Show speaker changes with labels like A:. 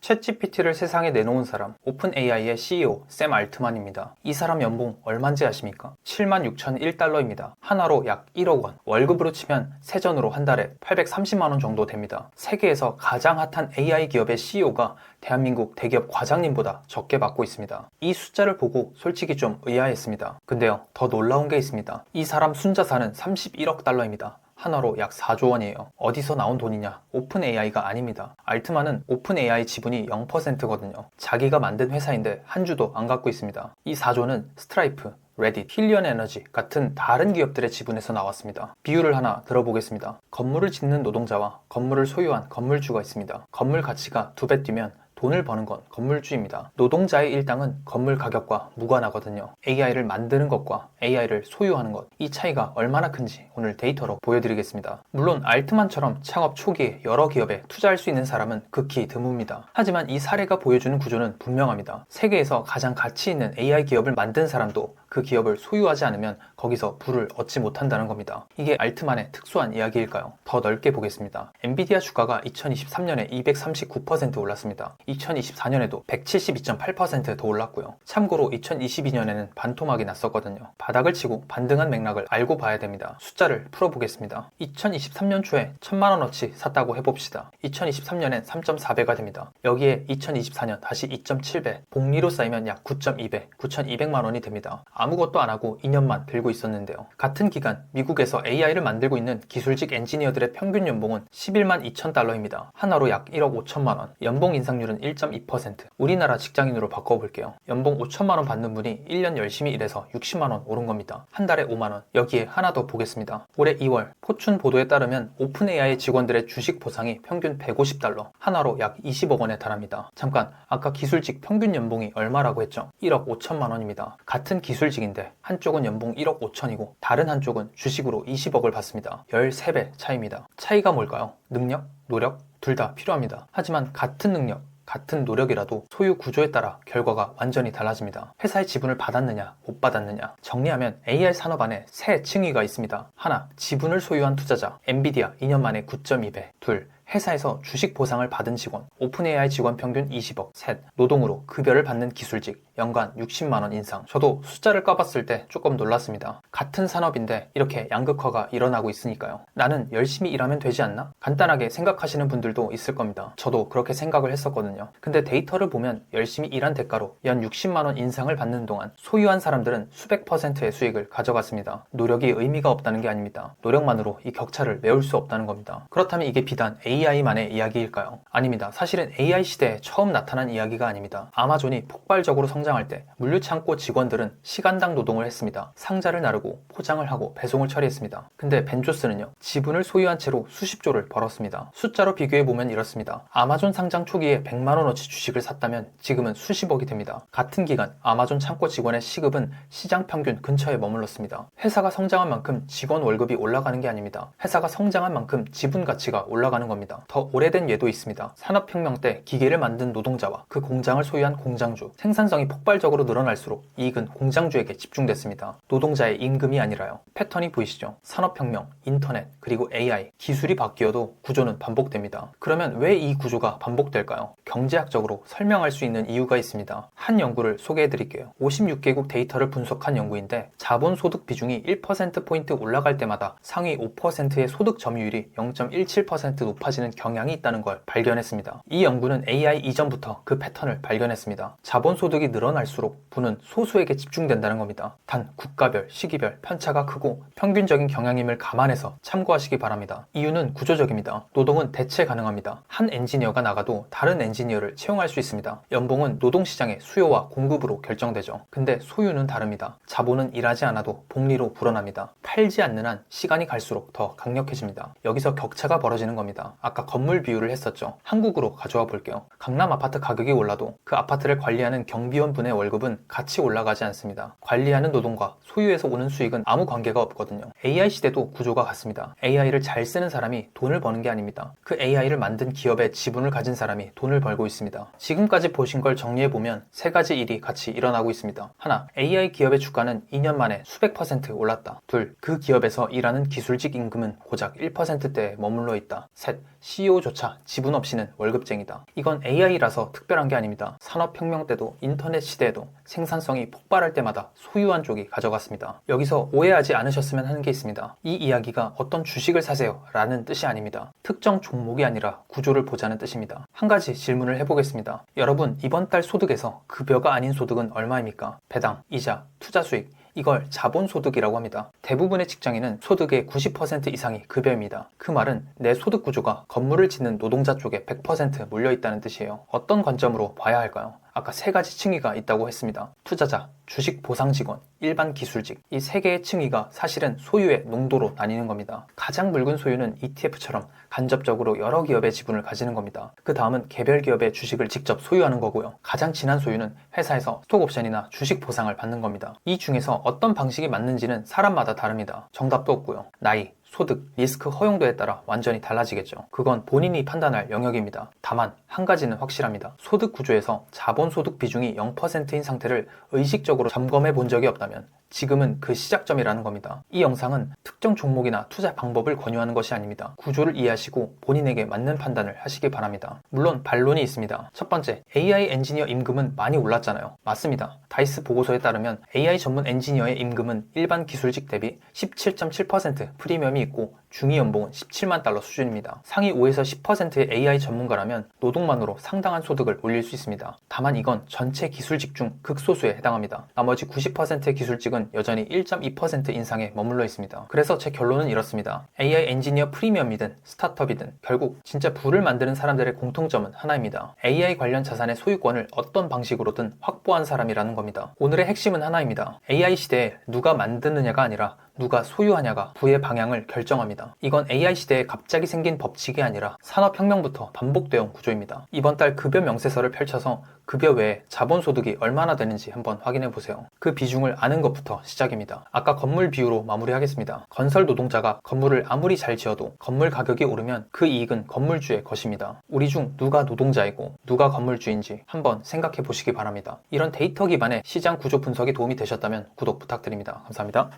A: 챗GPT를 세상에 내놓은 사람, 오픈AI의 CEO 샘 알트만입니다. 이 사람 연봉 얼마인지 아십니까? 76,001달러입니다. 하나로 약 1억 원, 월급으로 치면 세전으로 한 달에 830만 원 정도 됩니다. 세계에서 가장 핫한 AI 기업의 CEO가 대한민국 대기업 과장님보다 적게 받고 있습니다. 이 숫자를 보고 솔직히 좀 의아했습니다. 근데요, 더 놀라운 게 있습니다. 이 사람 순자산은 31억 달러입니다. 하나로 약 4조 원이에요. 어디서 나온 돈이냐? 오픈AI가 아닙니다. 알트만은 오픈AI 지분이 0%거든요. 자기가 만든 회사인데 한 주도 안 갖고 있습니다. 이 4조는 스트라이프, 레딧, 힐리언 에너지 같은 다른 기업들의 지분에서 나왔습니다. 비유를 하나 들어보겠습니다. 건물을 짓는 노동자와 건물을 소유한 건물주가 있습니다. 건물 가치가 2배 뛰면 돈을 버는 건 건물주입니다. 노동자의 일당은 건물 가격과 무관하거든요. AI를 만드는 것과 AI를 소유하는 것, 이 차이가 얼마나 큰지 오늘 데이터로 보여드리겠습니다. 물론 알트만처럼 창업 초기에 여러 기업에 투자할 수 있는 사람은 극히 드뭅니다. 하지만 이 사례가 보여주는 구조는 분명합니다. 세계에서 가장 가치 있는 AI 기업을 만든 사람도 그 기업을 소유하지 않으면 거기서 부를 얻지 못한다는 겁니다. 이게 알트만의 특수한 이야기일까요? 더 넓게 보겠습니다. 엔비디아 주가가 2023년에 239% 올랐습니다. 2024년에도 172.8% 더 올랐고요. 참고로 2022년에는 반토막이 났었거든요. 바닥을 치고 반등한 맥락을 알고 봐야 됩니다. 숫자를 풀어보겠습니다. 2023년 초에 1000만원어치 샀다고 해봅시다. 2023년엔 3.4배가 됩니다. 여기에 2024년 다시 2.7배, 복리로 쌓이면 약 9.2배, 9,200만원이 됩니다. 아무것도 안 하고 2년만 들고 있었는데요. 같은 기간 미국에서 AI를 만들고 있는 기술직 엔지니어들의 평균 연봉은 11만 2천 달러입니다. 하나로 약 1억 5천만 원. 연봉 인상률은 1.2%. 우리나라 직장인으로 바꿔볼게요. 연봉 5천만 원 받는 분이 1년 열심히 일해서 60만 원 오른 겁니다. 한 달에 5만 원. 여기에 하나 더 보겠습니다. 올해 2월 포춘 보도에 따르면 오픈AI 직원들의 주식 보상이 평균 150달러. 하나로 약 20억 원에 달합니다. 잠깐, 아까 기술직 평균 연봉이 얼마라고 했죠? 1억 5천만 원입니다. 같은 기술직인데 한쪽은 연봉 1억 5천이고 다른 한쪽은 주식으로 20억을 받습니다. 13배 차이입니다. 차이가 뭘까요? 능력? 노력? 둘 다 필요합니다. 하지만 같은 능력, 같은 노력이라도 소유 구조에 따라 결과가 완전히 달라집니다. 회사의 지분을 받았느냐, 못 받았느냐. 정리하면 AI 산업 안에 세 층위가 있습니다. 하나, 지분을 소유한 투자자, 엔비디아 2년 만에 9.2배. 둘, 회사에서 주식 보상을 받은 직원, 오픈AI 직원 평균 20억. 셋, 노동으로 급여를 받는 기술직, 연간 60만원 인상. 저도 숫자를 까봤을 때 조금 놀랐습니다. 같은 산업인데 이렇게 양극화가 일어나고 있으니까요. 나는 열심히 일하면 되지 않나? 간단하게 생각하시는 분들도 있을 겁니다. 저도 그렇게 생각을 했었거든요. 근데 데이터를 보면 열심히 일한 대가로 연 60만원 인상을 받는 동안 소유한 사람들은 수백 %의 수익을 가져갔습니다. 노력이 의미가 없다는 게 아닙니다. 노력만으로 이 격차를 메울 수 없다는 겁니다. 그렇다면 이게 비단 AI만의 이야기일까요? 아닙니다. 사실은 AI 시대에 처음 나타난 이야기가 아닙니다. 아마존이 폭발적으로 성장할 때 물류창고 직원들은 시간당 노동을 했습니다. 상자를 나르고 포장을 하고 배송을 처리했습니다. 근데 벤조스는요, 지분을 소유한 채로 수십조를 벌었습니다. 숫자로 비교해보면 이렇습니다. 아마존 상장 초기에 100만원어치 주식을 샀다면 지금은 수십억이 됩니다. 같은 기간 아마존 창고 직원의 시급은 시장 평균 근처에 머물렀습니다. 회사가 성장한 만큼 직원 월급이 올라가는 게 아닙니다. 회사가 성장한 만큼 지분 가치가 올라가는 겁니다. 더 오래된 예도 있습니다. 산업혁명 때 기계를 만든 노동자와 그 공장을 소유한 공장주, 생산성이 폭발적으로 늘어날수록 이익은 공장주에게 집중됐습니다. 노동자의 임금이 아니라요. 패턴이 보이시죠? 산업혁명, 인터넷, 그리고 AI, 기술이 바뀌어도 구조는 반복됩니다. 그러면 왜 이 구조가 반복될까요? 경제학적으로 설명할 수 있는 이유가 있습니다. 한 연구를 소개해드릴게요. 56개국 데이터를 분석한 연구인데 자본소득 비중이 1%포인트 올라갈 때마다 상위 5%의 소득 점유율이 0.17% 높아지는 경향이 있다는 걸 발견했습니다. 이 연구는 AI 이전부터 그 패턴을 발견했습니다. 자본소득이 늘어날수록 부는 소수에게 집중된다는 겁니다. 단 국가별, 시기별 편차가 크고 평균적인 경향임을 감안해서 참고하시기 바랍니다. 이유는 구조적입니다. 노동은 대체 가능합니다. 한 엔지니어가 나가도 다른 엔지니어를 채용할 수 있습니다. 연봉은 노동시장의 수요와 공급으로 결정되죠. 근데 소유는 다릅니다. 자본은 일하지 않아도 복리로 불어납니다. 팔지 않는 한 시간이 갈수록 더 강력해집니다. 여기서 격차가 벌어지는 겁니다. 아까 건물 비유를 했었죠. 한국으로 가져와 볼게요. 강남 아파트 가격이 올라도 그 아파트를 관리하는 경비원분의 월급은 같이 올라가지 않습니다. 관리하는 노동과 소유에서 오는 수익은 아무 관계가 없거든요. AI 시대도 구조가 같습니다. AI를 잘 쓰는 사람이 돈을 버는 게 아닙니다. 그 AI를 만든 기업의 지분을 가진 사람이 돈을 벌고 있습니다. 지금까지 보신 걸 정리해보면 세 가지 일이 같이 일어나고 있습니다. 하나, AI 기업의 주가는 2년 만에 수백 % 올랐다. 둘, 그 기업에서 일하는 기술직 임금은 고작 1%대에 머물러 있다. 셋, CEO조차 지분 없이는 월급쟁이다. 이건 AI라서 특별한 게 아닙니다. 산업혁명 때도 인터넷 시대에도 생산성이 폭발할 때마다 소유한 쪽이 가져갔습니다. 여기서 오해하지 않으셨으면 하는 게 있습니다. 이 이야기가 어떤 주식을 사세요 라는 뜻이 아닙니다. 특정 종목이 아니라 구조를 보자는 뜻입니다. 한 가지 질문을 해보겠습니다. 여러분, 이번 달 소득에서 급여가 아닌 소득은 얼마입니까? 배당, 이자, 투자 수익, 이걸 자본소득이라고 합니다. 대부분의 직장인은 소득의 90% 이상이 급여입니다. 그 말은 내 소득 구조가 건물을 짓는 노동자 쪽에 100% 몰려있다는 뜻이에요. 어떤 관점으로 봐야 할까요? 아까 세 가지 층위가 있다고 했습니다. 투자자, 주식 보상 직원, 일반 기술직. 이 세 개의 층위가 사실은 소유의 농도로 나뉘는 겁니다. 가장 묽은 소유는 ETF처럼 간접적으로 여러 기업의 지분을 가지는 겁니다. 그 다음은 개별 기업의 주식을 직접 소유하는 거고요. 가장 진한 소유는 회사에서 스톡옵션이나 주식 보상을 받는 겁니다. 이 중에서 어떤 방식이 맞는지는 사람마다 다릅니다. 정답도 없고요. 나이, 소득, 리스크 허용도에 따라 완전히 달라지겠죠. 그건 본인이 판단할 영역입니다. 다만 한 가지는 확실합니다. 소득 구조에서 자본소득 비중이 0%인 상태를 의식적으로 점검해 본 적이 없다면 지금은 그 시작점이라는 겁니다. 이 영상은 특정 종목이나 투자 방법을 권유하는 것이 아닙니다. 구조를 이해하시고 본인에게 맞는 판단을 하시기 바랍니다. 물론 반론이 있습니다. 첫 번째, AI 엔지니어 임금은 많이 올랐잖아요. 맞습니다. 다이스 보고서에 따르면 AI 전문 엔지니어의 임금은 일반 기술직 대비 17.7% 프리미엄이 있고 중위 연봉은 17만 달러 수준입니다. 상위 5에서 10%의 AI 전문가라면 노동만으로 상당한 소득을 올릴 수 있습니다. 다만 이건 전체 기술직 중 극소수에 해당합니다. 나머지 90%의 기술직은 여전히 1.2% 인상에 머물러 있습니다. 그래서 제 결론은 이렇습니다. AI 엔지니어 프리미엄이든 스타트업이든 결국 진짜 부를 만드는 사람들의 공통점은 하나입니다. AI 관련 자산의 소유권을 어떤 방식으로든 확보한 사람이라는 겁니다. 오늘의 핵심은 하나입니다. AI 시대에 누가 만드느냐가 아니라 누가 소유하냐가 부의 방향을 결정합니다. 이건 AI 시대에 갑자기 생긴 법칙이 아니라 산업혁명부터 반복되어 온 구조입니다. 이번 달 급여 명세서를 펼쳐서 급여 외에 자본소득이 얼마나 되는지 한번 확인해 보세요. 그 비중을 아는 것부터 시작입니다. 아까 건물 비유로 마무리하겠습니다. 건설 노동자가 건물을 아무리 잘 지어도 건물 가격이 오르면 그 이익은 건물주의 것입니다. 우리 중 누가 노동자이고 누가 건물주인지 한번 생각해 보시기 바랍니다. 이런 데이터 기반의 시장 구조 분석이 도움이 되셨다면 구독 부탁드립니다. 감사합니다.